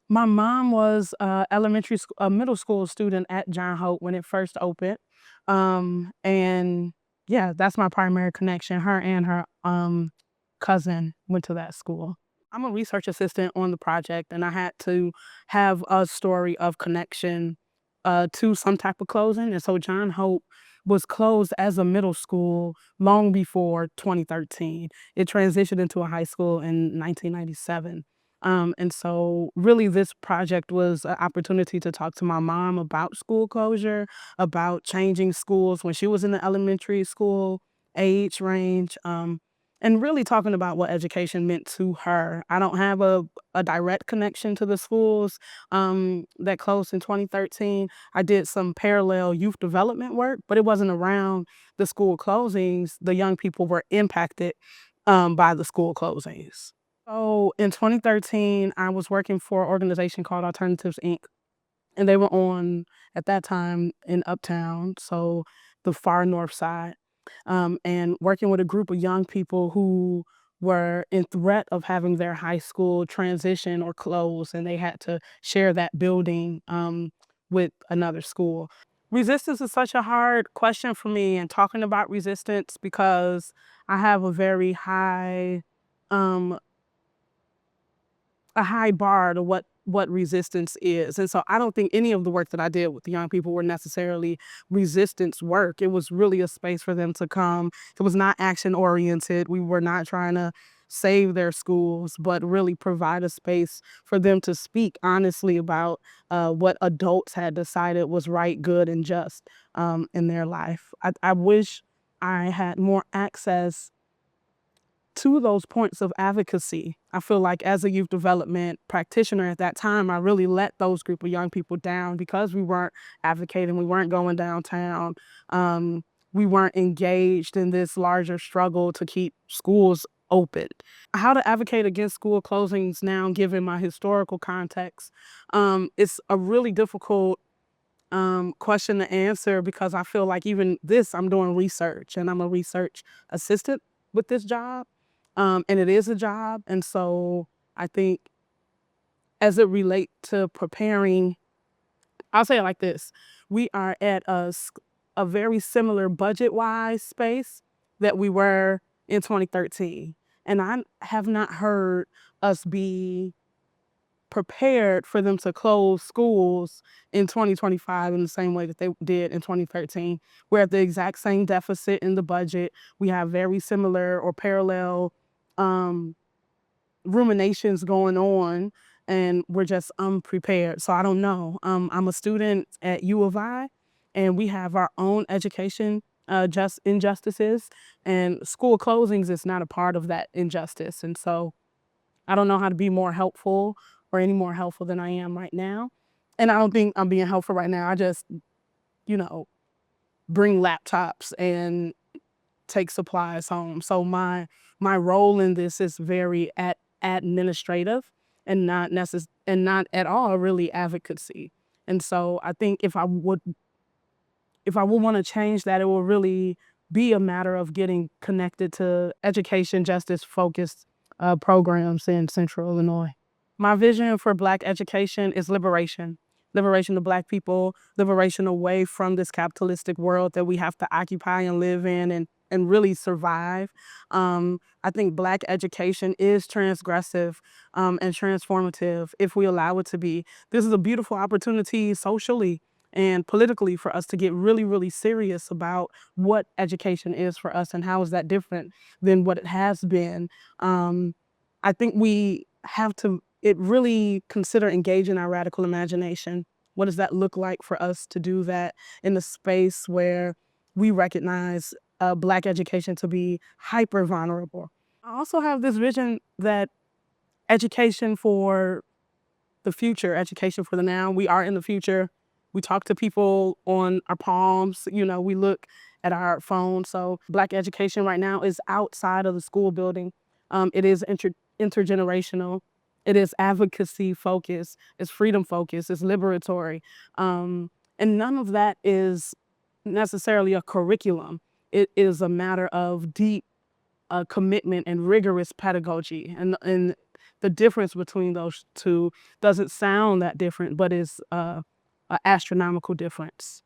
My mom was a middle school student at John Hope when it first opened. And yeah, that's my primary connection. Her and her cousin went to that school. I'm a research assistant on the project, and I had to have a story of connection to some type of closing. And so John Hope was closed as a middle school long before 2013. It transitioned into a high school in 1997. And so really this project was an opportunity to talk to my mom about school closure, about changing schools when she was in the elementary school age range, and really talking about what education meant to her. I don't have a direct connection to the schools that closed in 2013. I did some parallel youth development work, but it wasn't around the school closings. The young people were impacted by the school closings. So in 2013, I was working for an organization called Alternatives Inc. And they were on, at that time, in Uptown, so the far north side, and working with a group of young people who were in threat of having their high school transition or close, and they had to share that building with another school. Resistance is such a hard question for me, and talking about resistance because I have um, a high bar to what resistance is. And so I don't think any of the work that I did with the young people were necessarily resistance work. It was really a space for them to come. It was not action oriented. We were not trying to save their schools, but really provide a space for them to speak honestly about what adults had decided was right, good, and just in their life. I wish I had more access to those points of advocacy. I feel like as a youth development practitioner at that time, I really let those group of young people down because we weren't advocating, we weren't going downtown, um, we weren't engaged in this larger struggle to keep schools open. How to advocate against school closings now, given my historical context, it's a really difficult question to answer because I feel like even this, I'm doing research and I'm a research assistant with this job. And it is a job. And so I think as it relates to preparing, I'll say it like this. We are at a very similar budget-wise space that we were in 2013. And I have not heard us be prepared for them to close schools in 2025 in the same way that they did in 2013. We're at the exact same deficit in the budget. We have very similar or parallel um, ruminations going on, and we're just unprepared. So I don't know. I'm a student at U of I, and we have our own education just injustices, and school closings is not a part of that injustice. And so I don't know how to be more helpful or any more helpful than I am right now. And I don't think I'm being helpful right now. I just, you know, bring laptops and take supplies home. So my role in this is very administrative and not at all really advocacy. And so I think if I would want to change that, it will really be a matter of getting connected to education justice focused programs in Central Illinois. My vision for Black education is liberation. Liberation of Black people, liberation away from this capitalistic world that we have to occupy and live in and really survive. I think Black education is transgressive and transformative if we allow it to be. This is a beautiful opportunity socially and politically for us to get really, really serious about what education is for us and how is that different than what it has been. I think we have to it really consider engaging our radical imagination. What does that look like for us to do that in a space where we recognize Black education to be hyper vulnerable? I also have this vision that education for the future, education for the now. We are in the future. We talk to people on our palms, we look at our phones. So Black education right now is outside of the school building. It is intergenerational. It is advocacy focused. It's freedom focused. It's liberatory. And none of that is necessarily a curriculum. It is a matter of deep commitment and rigorous pedagogy. And the difference between those two doesn't sound that different, but is a astronomical difference.